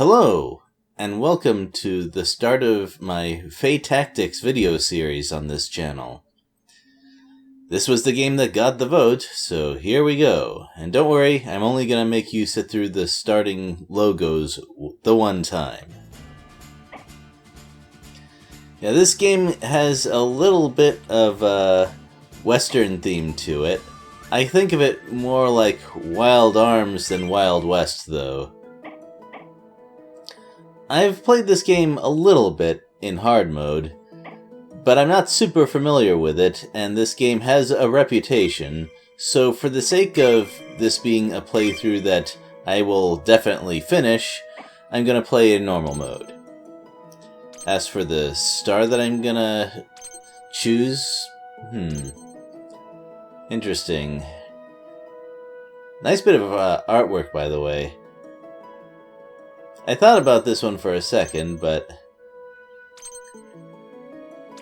Hello, and welcome to the start of my Fae Tactics video series on this channel. This was the game that got the vote, so here we go. And don't worry, I'm only gonna make you sit through the starting logos the one time. Yeah, this game has a little bit of a Western theme to it. I think of it more like Wild Arms than Wild West, though. I've played this game a little bit in hard mode, but I'm not super familiar with it, and this game has a reputation, so for the sake of this being a playthrough that I will definitely finish, I'm gonna play in normal mode. As for the star that I'm gonna choose, interesting. Nice bit of artwork, by the way. I thought about this one for a second, but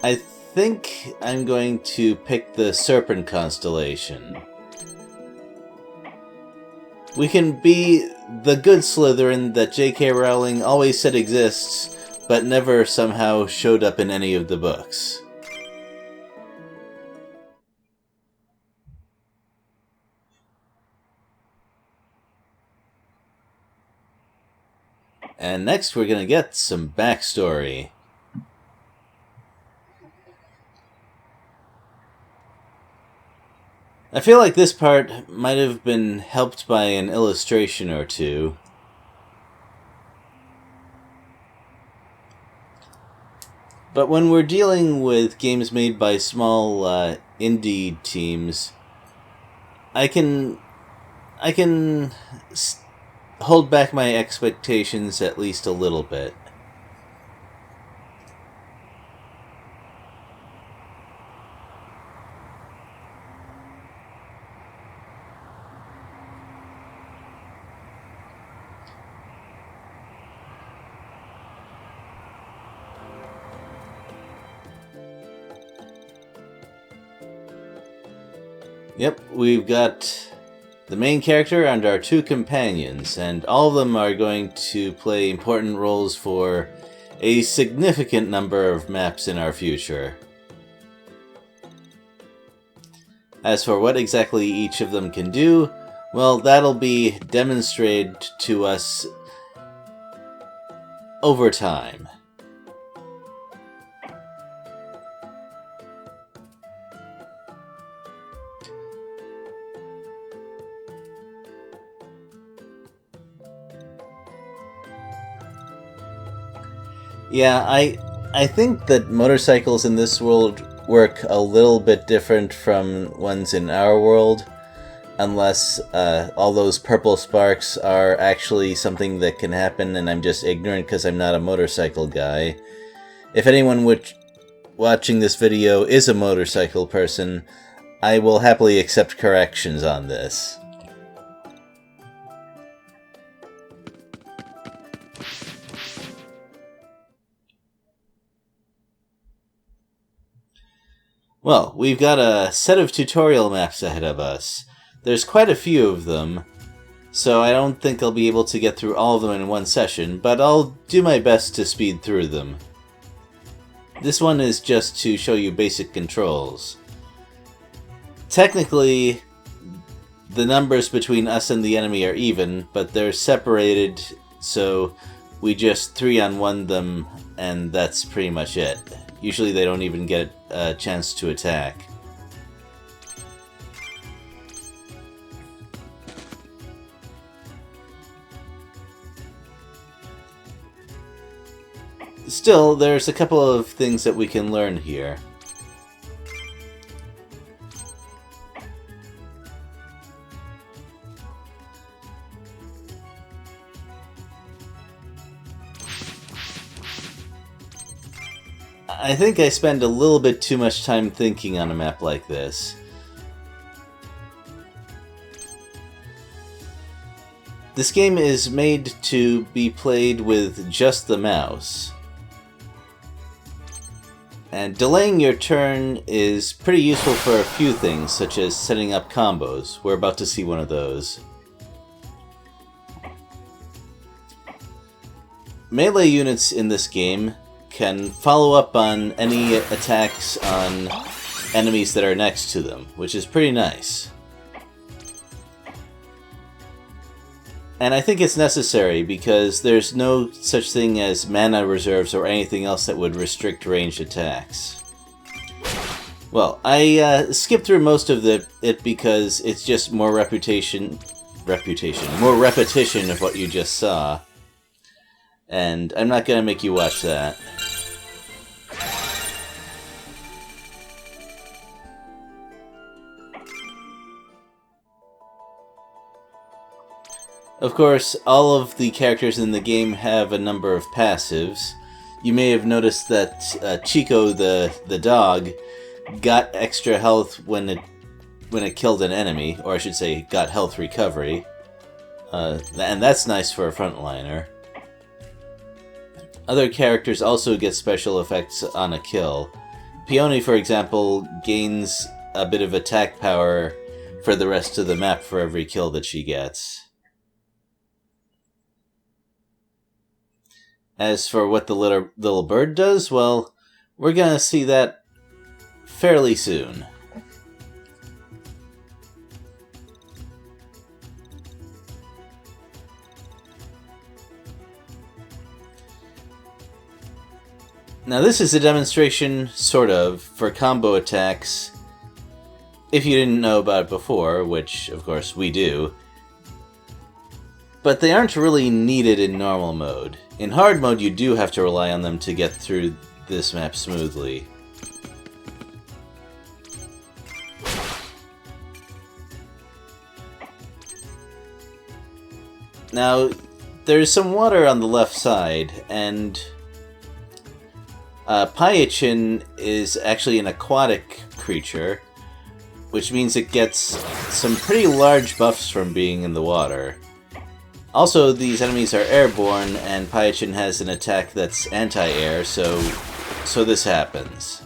I think I'm going to pick the Serpent constellation. We can be the good Slytherin that J.K. Rowling always said exists, but never somehow showed up in any of the books. And next we're gonna get some backstory. I feel like this part might have been helped by an illustration or two. But when we're dealing with games made by small indie teams, I can hold back my expectations at least a little bit. Yep, we've got the main character and our two companions, and all of them are going to play important roles for a significant number of maps in our future. As for what exactly each of them can do, well, that'll be demonstrated to us over time. Yeah, I think that motorcycles in this world work a little bit different from ones in our world, unless all those purple sparks are actually something that can happen and I'm just ignorant because I'm not a motorcycle guy. If anyone watching this video is a motorcycle person, I will happily accept corrections on this. Well, we've got a set of tutorial maps ahead of us. There's quite a few of them, so I don't think I'll be able to get through all of them in one session, but I'll do my best to speed through them. This one is just to show you basic controls. Technically, the numbers between us and the enemy are even, but they're separated, so we just 3-on-1 them, and that's pretty much it. Usually they don't even get a chance to attack. Still, there's a couple of things that we can learn here. I think I spend a little bit too much time thinking on a map like this. This game is made to be played with just the mouse. And delaying your turn is pretty useful for a few things, such as setting up combos. We're about to see one of those. melee units in this game can follow up on any attacks on enemies that are next to them, which is pretty nice. And I think it's necessary because there's no such thing as mana reserves or anything else that would restrict ranged attacks. Well, I skipped through most of it because it's just more more repetition of what you just saw. And I'm not gonna make you watch that. Of course, all of the characters in the game have a number of passives. You may have noticed that Chico, the dog, got extra health when it killed an enemy, or I should say, got health recovery. And that's nice for a frontliner. Other characters also get special effects on a kill. Peony, for example, gains a bit of attack power for the rest of the map for every kill that she gets. As for what the little bird does, well, we're gonna see that fairly soon. Now this is a demonstration, sort of, for combo attacks, if you didn't know about it before, which, of course, we do. But they aren't really needed in normal mode. In hard mode, you do have to rely on them to get through this map smoothly. Now, there's some water on the left side, and Pyachin is actually an aquatic creature, which means it gets some pretty large buffs from being in the water. Also, these enemies are airborne, and Pyachin has an attack that's anti-air, so this happens.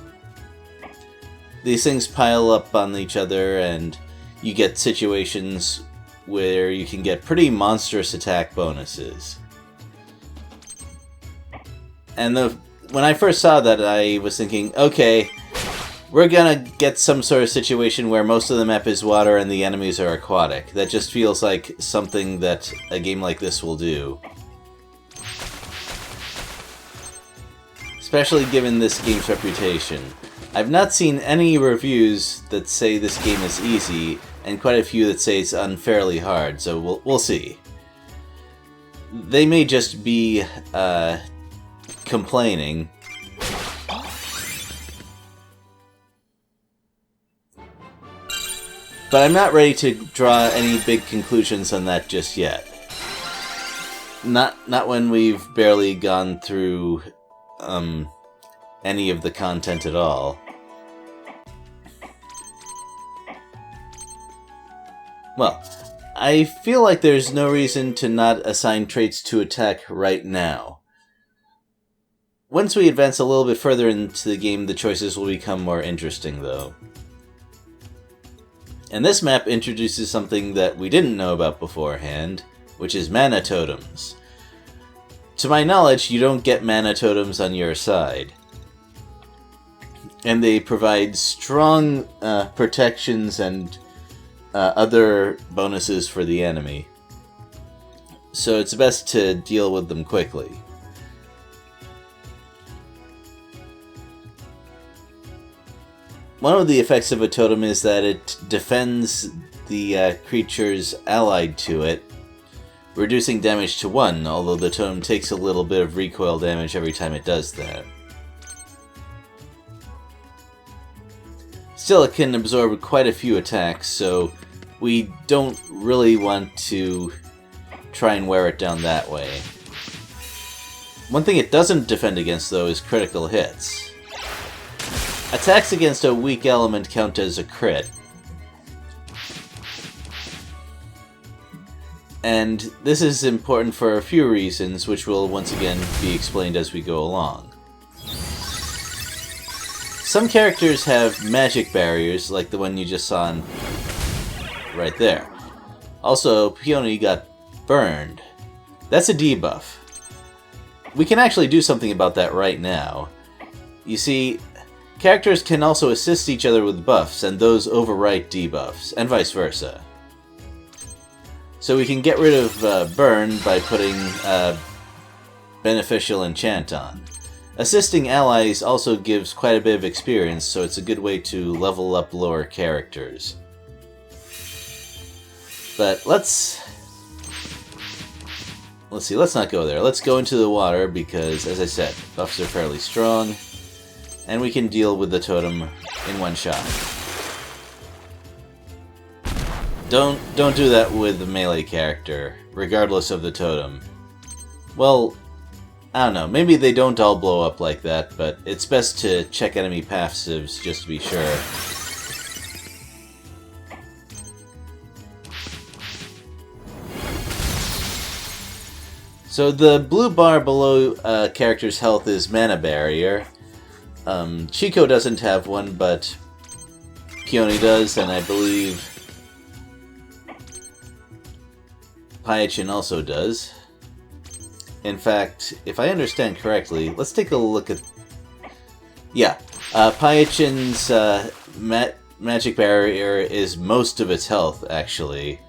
These things pile up on each other, and you get situations where you can get pretty monstrous attack bonuses. And when I first saw that, I was thinking, okay, we're gonna get some sort of situation where most of the map is water and the enemies are aquatic. That just feels like something that a game like this will do. Especially given this game's reputation. I've not seen any reviews that say this game is easy, and quite a few that say it's unfairly hard, so we'll see. They may just be complaining. But I'm not ready to draw any big conclusions on that just yet. Not when we've barely gone through any of the content at all. Well, I feel like there's no reason to not assign traits to attack right now. Once we advance a little bit further into the game, the choices will become more interesting, though. And this map introduces something that we didn't know about beforehand, which is mana totems. To my knowledge, you don't get mana totems on your side. And they provide strong protections and other bonuses for the enemy. So it's best to deal with them quickly. One of the effects of a totem is that it defends the creatures allied to it, reducing damage to 1, although the totem takes a little bit of recoil damage every time it does that. Still, it can absorb quite a few attacks, so we don't really want to try and wear it down that way. One thing it doesn't defend against, though, is critical hits. Attacks against a weak element count as a crit. And this is important for a few reasons, which will once again be explained as we go along. Some characters have magic barriers, like the one you just saw right there. Also, Peony got burned. That's a debuff. we can actually do something about that right now. You see, characters can also assist each other with buffs, and those overwrite debuffs, and vice versa. So we can get rid of Burn by putting Beneficial Enchant on. Assisting allies also gives quite a bit of experience, so it's a good way to level up lower characters. But let's see, let's not go there. Let's go into the water because, as I said, buffs are fairly strong, and we can deal with the totem in one shot. Don't do that with the melee character, regardless of the totem. Well, I don't know, maybe they don't all blow up like that, but it's best to check enemy passives just to be sure. So the blue bar below character's health is Mana Barrier. Chico doesn't have one, but Peony does, and I believe Pyachin also does. In fact, if I understand correctly, let's take a look at... Yeah, Pyachin's Magic Barrier is most of its health, actually.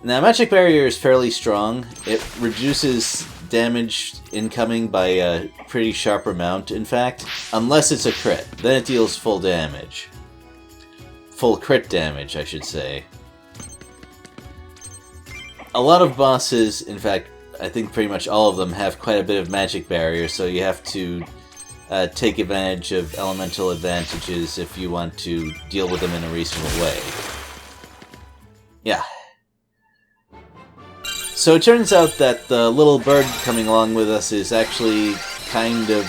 Now, Magic Barrier is fairly strong. It reduces damage incoming by a pretty sharp amount, in fact. Unless it's a crit. Then it deals full damage. Full crit damage, I should say. A lot of bosses, in fact, I think pretty much all of them have quite a bit of Magic Barrier, so you have to take advantage of elemental advantages if you want to deal with them in a reasonable way. Yeah. So it turns out that the little bird coming along with us is actually kind of,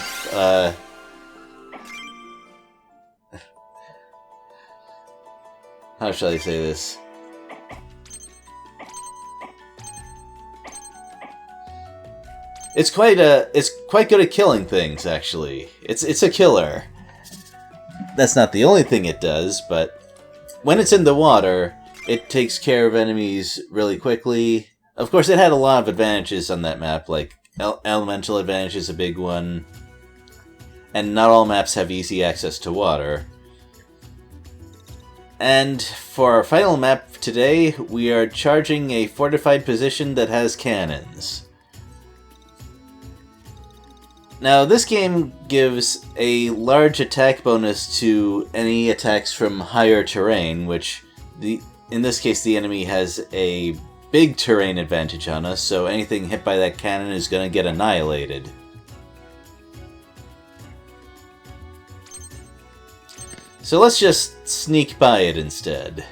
how shall I say this? It's quite good at killing things, actually. It's a killer. That's not the only thing it does, but when it's in the water, it takes care of enemies really quickly. Of course, it had a lot of advantages on that map, like elemental advantage is a big one, and not all maps have easy access to water. And for our final map today, we are charging a fortified position that has cannons. Now, this game gives a large attack bonus to any attacks from higher terrain, which, in this case, the enemy has a big terrain advantage on us, so anything hit by that cannon is going to get annihilated. So let's just sneak by it instead.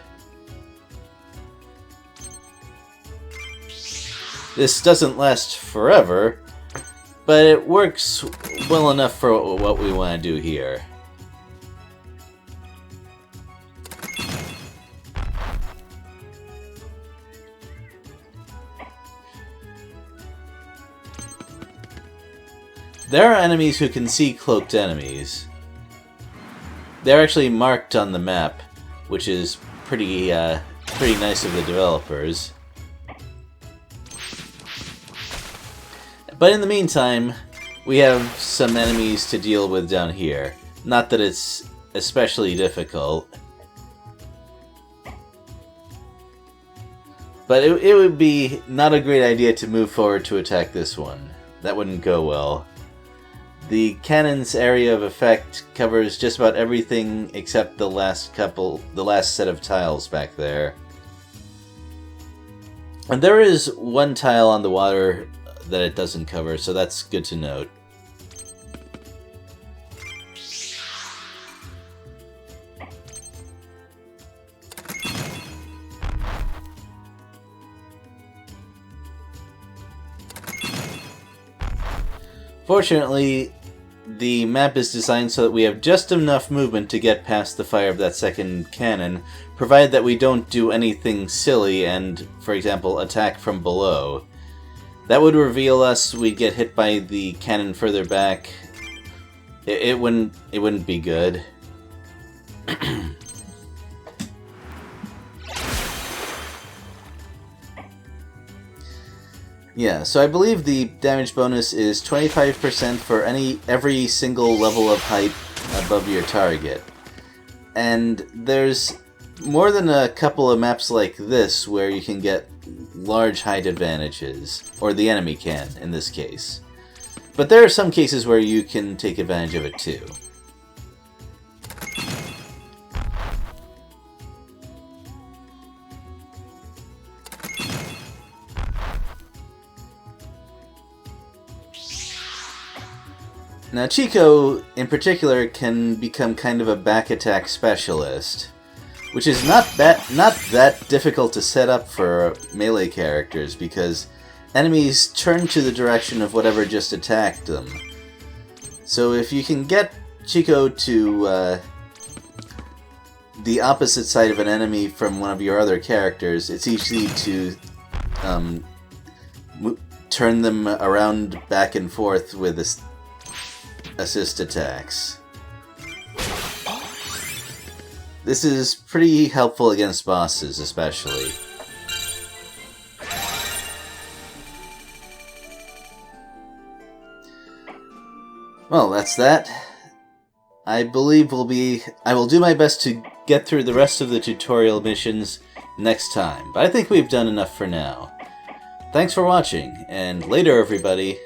This doesn't last forever, but it works well enough for what we want to do here. There are enemies who can see cloaked enemies. They're actually marked on the map, which is pretty nice of the developers. But in the meantime, we have some enemies to deal with down here. Not that it's especially difficult. But it would be not a great idea to move forward to attack this one. That wouldn't go well. The cannon's area of effect covers just about everything except the last set of tiles back there. And there is one tile on the water that it doesn't cover, so that's good to note. Fortunately, the map is designed so that we have just enough movement to get past the fire of that second cannon, provided that we don't do anything silly and, for example, attack from below. That would reveal us, we'd get hit by the cannon further back. It wouldn't be good. Yeah, so I believe the damage bonus is 25% for every single level of height above your target. And there's more than a couple of maps like this where you can get large height advantages, or the enemy can, in this case. But there are some cases where you can take advantage of it too. Now Chico, in particular, can become kind of a back attack specialist, which is not that difficult to set up for melee characters, because enemies turn to the direction of whatever just attacked them. So if you can get Chico to the opposite side of an enemy from one of your other characters, it's easy to turn them around back and forth with assist attacks. This is pretty helpful against bosses, especially. Well, that's that. I believe I will do my best to get through the rest of the tutorial missions next time, but I think we've done enough for now. Thanks for watching, and later, everybody.